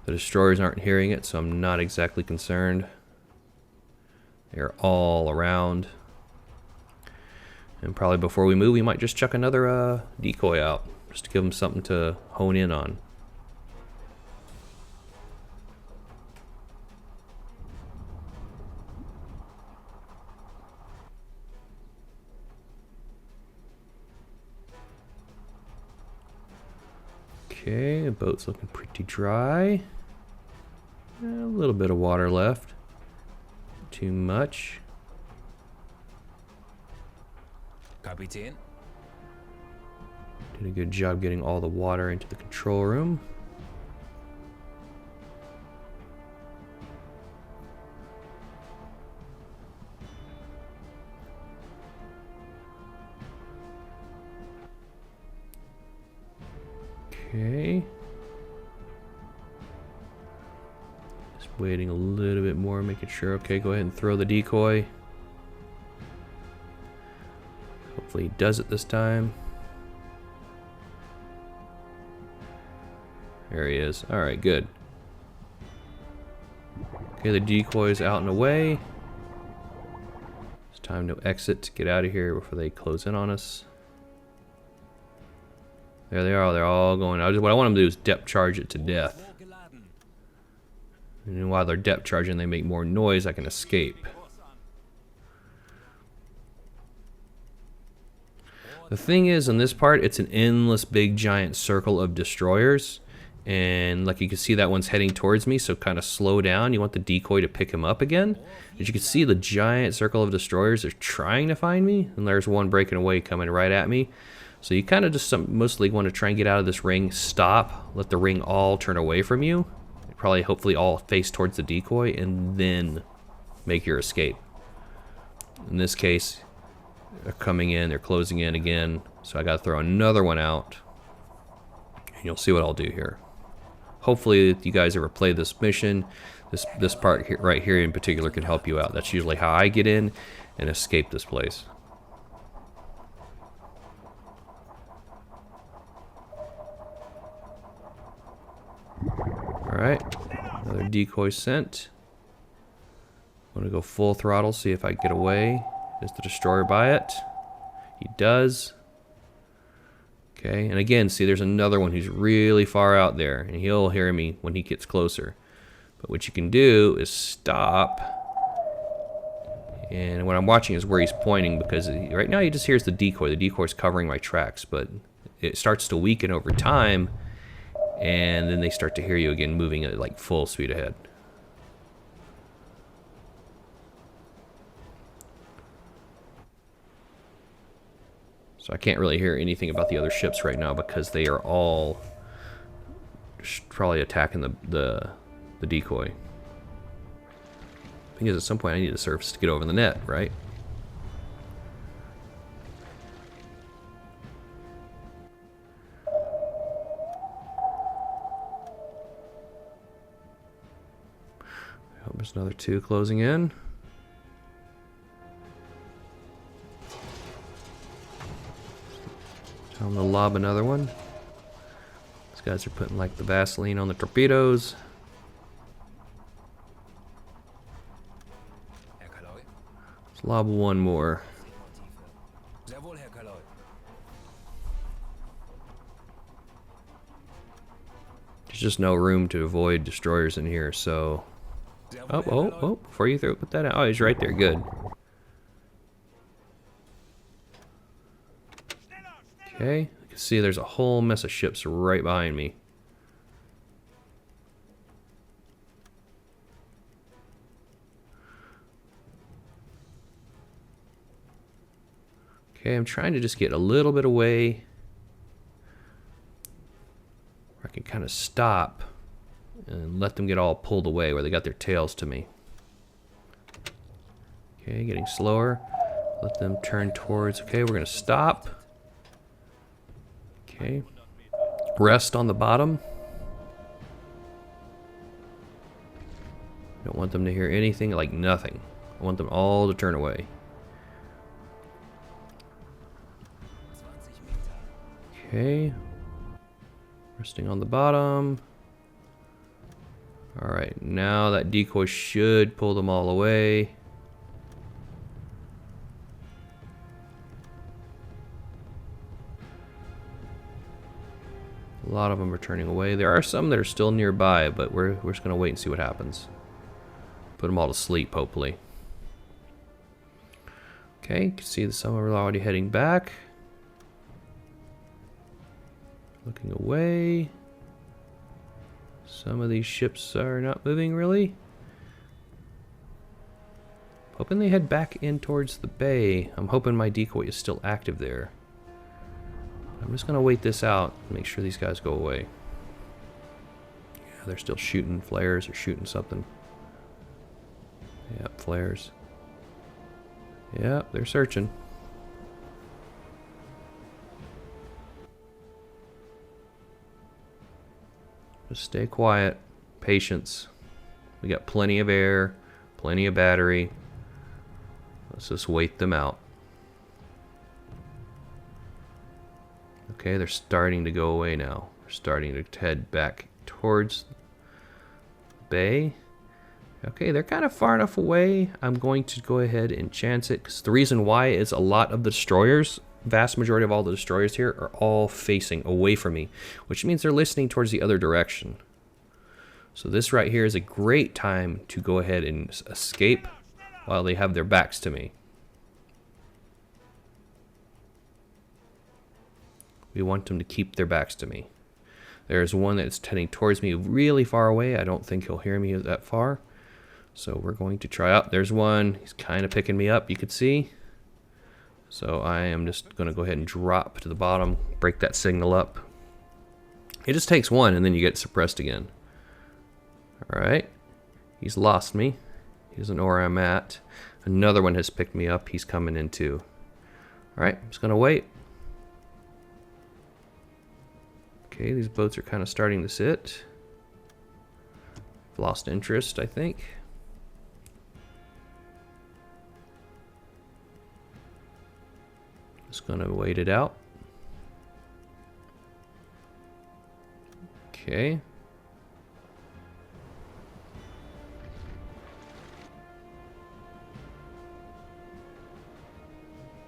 The destroyers aren't hearing it, so I'm not exactly concerned. They're all around. And probably before we move, we might just chuck another decoy out, just to give them something to hone in on. Okay, the boat's looking pretty dry. A little bit of water left. Too much. Kapitän. Did a good job getting all the water into the control room. Okay. Just waiting a little bit more, making sure. Okay, go ahead and throw the decoy. Hopefully he does it this time. There he is. Alright, good. Okay, the decoy is out and away. It's time to exit to get out of here before they close in on us. There they are. They're all going. What I want them to do is depth charge it to death. And while they're depth charging, they make more noise. I can escape. The thing is, in this part, it's an endless big giant circle of destroyers. And like you can see, that one's heading towards me, so kind of slow down. You want the decoy to pick him up again. As you can see, the giant circle of destroyers are trying to find me. And there's one breaking away coming right at me. So you kind of just mostly want to try and get out of this ring, stop, let the ring all turn away from you. Probably, hopefully, all face towards the decoy, and then make your escape. In this case, they're coming in, they're closing in again, so I got to throw another one out. And you'll see what I'll do here. hopefully if you guys ever play this mission, this part here, right here in particular, can help you out. That's usually how I get in and escape this place. Alright, another decoy sent. I'm going to go full throttle, see if I can get away. Does the destroyer buy it? He does. Okay, and again, see, there's another one who's really far out there, and he'll hear me when he gets closer. But what you can do is stop. And what I'm watching is where he's pointing, because right now he just hears the decoy. The decoy's covering my tracks, but it starts to weaken over time. And then they start to hear you again, moving at like full speed ahead. So I can't really hear anything about the other ships right now because they are all probably attacking the decoy. Thing is, at some point I need a surface to get over the net, right? There's another two closing in. Tell them to lob another one. These guys are putting like the Vaseline on the torpedoes. Herr Kaloi? Let's lob one more. Sehr wohl, Herr Kaloi. There's just no room to avoid destroyers in here, so... Oh, before you put that out. Oh, he's right there, good. Okay, you can see there's a whole mess of ships right behind me. Okay, I'm trying to just get a little bit away where I can kind of stop and let them get all pulled away where they got their tails to me. Okay, getting slower. Let them turn towards... Okay, we're going to stop. Okay. Rest on the bottom. Don't want them to hear anything, like nothing. I want them all to turn away. 20 Meter. Okay. Resting on the bottom. Alright, now that decoy should pull them all away. A lot of them are turning away. There are some that are still nearby, but we're just going to wait and see what happens. Put them all to sleep, hopefully. Okay, you can see that some are already heading back. Looking away. Some of these ships are not moving really. Hoping they head back in towards the bay. I'm hoping my decoy is still active there. I'm just gonna wait this out and make sure these guys go away. Yeah, they're still shooting flares or shooting something. Yep, flares. Yep, they're searching. Just stay quiet. Patience. We got plenty of air, plenty of battery. Let's just wait them out. Okay, they're starting to go away now. They're starting to head back towards the bay. Okay, they're kind of far enough away. I'm going to go ahead and chance it, because the reason why is a lot of the destroyers, vast majority of all the destroyers here, are all facing away from me, which means they're listening towards the other direction. So this right here is a great time to go ahead and escape while they have their backs to me. We want them to keep their backs to me. There's one that's heading towards me really far away. I don't think he'll hear me that far. So we're going to try out. There's one. He's kind of picking me up, you could see. So I am just going to go ahead and drop to the bottom, break that signal up. It just takes one and then you get suppressed again. Alright. He's lost me. He doesn't know where I'm at. Another one has picked me up. He's coming in too. Alright, I'm just going to wait. Okay, these boats are kind of starting to sit. I've lost interest, I think. Just gonna wait it out. Okay.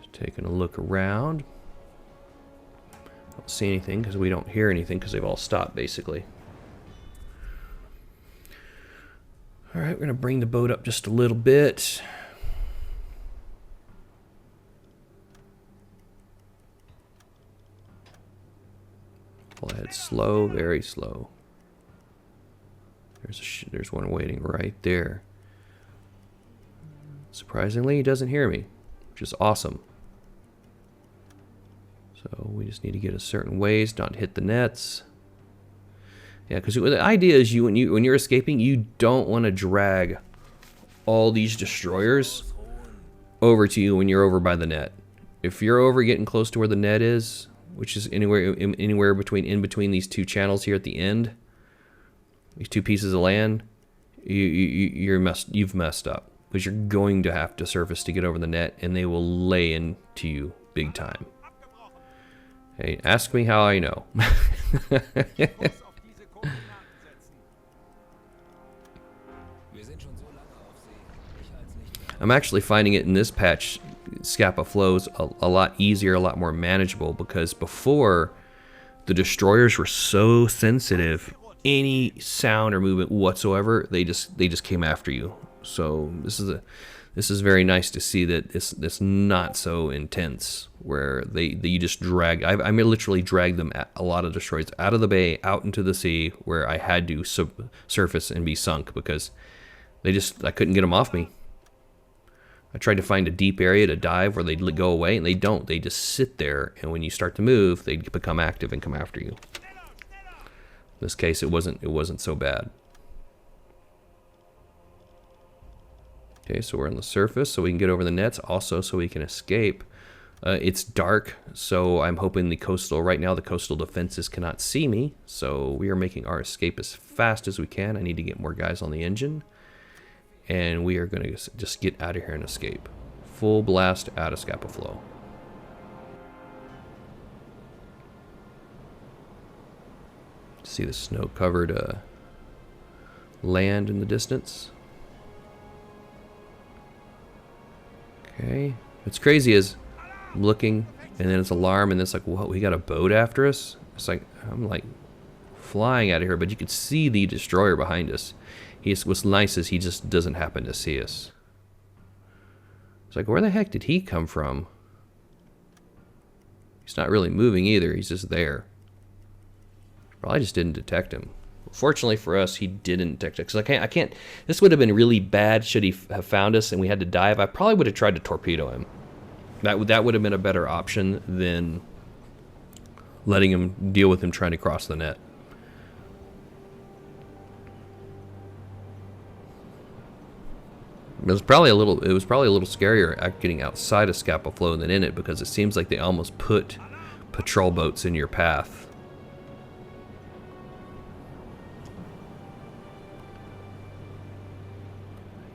Just taking a look around. Don't see anything because we don't hear anything because they've all stopped basically. Alright, we're going to bring the boat up just a little bit. Pull ahead slow, very slow. There's one waiting right there. Surprisingly, he doesn't hear me, which is awesome. So we just need to get a certain ways, not hit the nets. Yeah, because the idea is when you're escaping, you don't want to drag all these destroyers over to you when you're over by the net. If you're over getting close to where the net is, which is anywhere between these two channels here at the end, these two pieces of land, you've messed up because you're going to have to surface to get over the net, and they will lay into you big time. Hey, ask me how I know. I'm actually finding it in this patch, Scapa Flow's a lot easier, a lot more manageable, because before the destroyers were so sensitive, any sound or movement whatsoever, they just came after you. So this is very nice to see that it's not so intense, where you just drag. I literally dragged them, a lot of destroyers, out of the bay, out into the sea, where I had to surface and be sunk because I couldn't get them off me. I tried to find a deep area to dive where they'd go away, and they don't. They just sit there, and when you start to move, they become active and come after you. In this case, it wasn't so bad. Okay, so we're on the surface, so we can get over the nets, also so we can escape. It's dark, so I'm hoping the coastal defenses cannot see me, so we are making our escape as fast as we can. I need to get more guys on the engine. And we are going to just get out of here and escape. Full blast out of Scapa Flow. See the snow-covered land in the distance. Okay. What's crazy is I'm looking, and then it's alarm, and then it's like, what? We got a boat after us? It's like, I'm like flying out of here, but you could see the destroyer behind us. What's nice is he just doesn't happen to see us. It's like, where the heck did he come from? He's not really moving either. He's just there. Probably just didn't detect him. Fortunately for us, he didn't detect us. Because I can't. This would have been really bad should he have found us and we had to dive. I probably would have tried to torpedo him. That would have been a better option than letting him deal with him trying to cross the net. It was probably a little scarier getting outside of Scapa Flow than in it, because it seems like they almost put patrol boats in your path.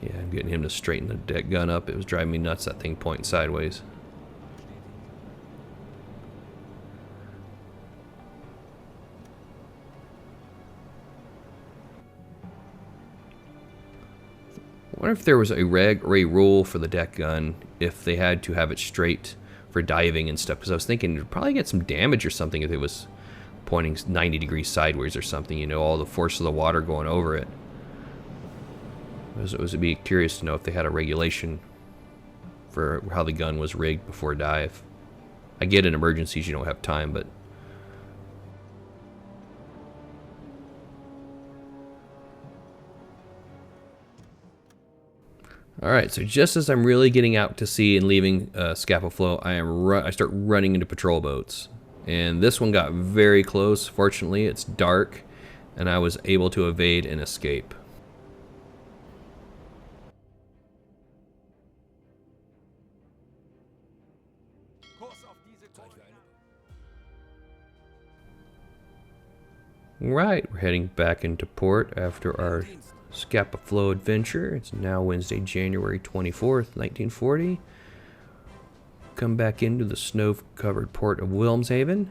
Yeah, I'm getting him to straighten the deck gun up. It was driving me nuts, that thing pointing sideways. I wonder if there was a rule for the deck gun if they had to have it straight for diving and stuff, because I was thinking it'd probably get some damage or something if it was pointing 90 degrees sideways or something, you know, all the force of the water going over it. It'd be curious to know if they had a regulation for how the gun was rigged before dive. I get in emergencies you don't have time, but alright, so just as I'm really getting out to sea and leaving Scapa Flow, I start running into patrol boats. And this one got very close. Fortunately, it's dark, and I was able to evade and escape. Right, we're heading back into port after our Scapa Flow adventure. It's now Wednesday, January 24th, 1940. Come back into the snow-covered port of Wilmshaven.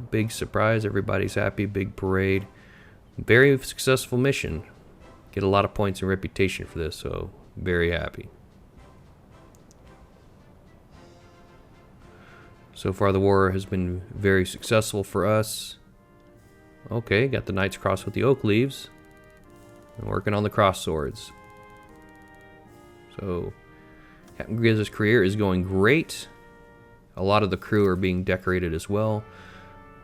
Big surprise, everybody's happy, big parade. Very successful mission. Get a lot of points and reputation for this, so very happy. So far the war has been very successful for us. Okay, got the Knight's Cross with the oak leaves. And working on the cross swords. So, Captain Grizz's career is going great. A lot of the crew are being decorated as well.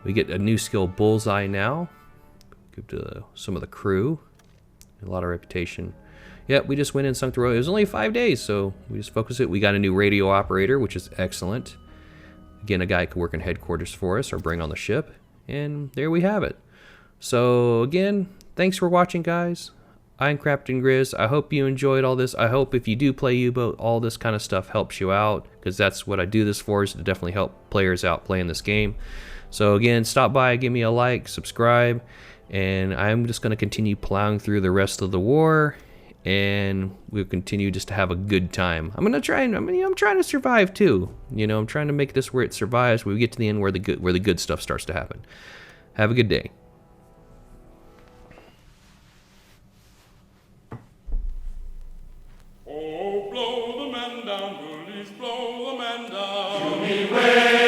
We get a new skill, Bullseye, now. Give to some of the crew. A lot of reputation. Yep, we just went in and sunk the road. It was only 5 days, so we just focused it. We got a new radio operator, which is excellent. Again, a guy could work in headquarters for us or bring on the ship. And there we have it. So, again, thanks for watching, guys. I'm Captain Grizz. I hope you enjoyed all this. I hope if you do play U-Boat, all this kind of stuff helps you out, because that's what I do this for, is to definitely help players out playing this game. So again, stop by, give me a like, subscribe, and I'm just going to continue plowing through the rest of the war, and we'll continue just to have a good time. I'm trying to survive too. You know, I'm trying to make this where it survives. We get to the end where the good stuff starts to happen. Have a good day. Oh, blow the man down, bullies, blow the man down. Shoot me where